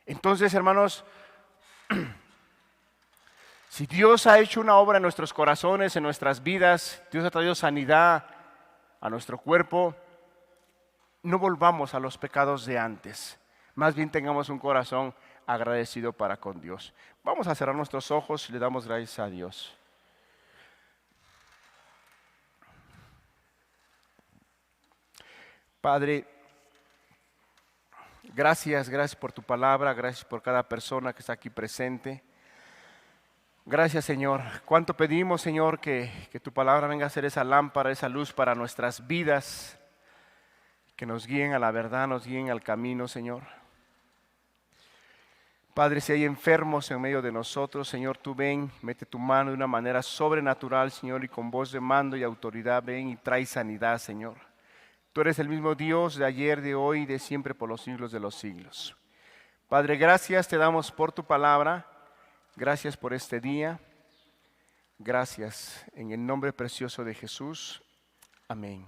Entonces, hermanos, si Dios ha hecho una obra en nuestros corazones, en nuestras vidas, Dios ha traído sanidad a nuestro cuerpo, no volvamos a los pecados de antes. Más bien tengamos un corazón agradecido para con Dios. Vamos a cerrar nuestros ojos y le damos gracias a Dios. Padre, gracias por tu palabra, gracias por cada persona que está aquí presente. Gracias, Señor. Cuánto pedimos, Señor, que tu palabra venga a ser esa lámpara, esa luz para nuestras vidas, que nos guíen a la verdad, nos guíen al camino, Señor. Padre, si hay enfermos en medio de nosotros, Señor, tú ven, mete tu mano de una manera sobrenatural, Señor, y con voz de mando y autoridad ven y trae sanidad, Señor. Tú eres el mismo Dios de ayer, de hoy y de siempre, por los siglos de los siglos. Padre, gracias te damos por tu palabra. Gracias por este día. Gracias en el nombre precioso de Jesús. Amén.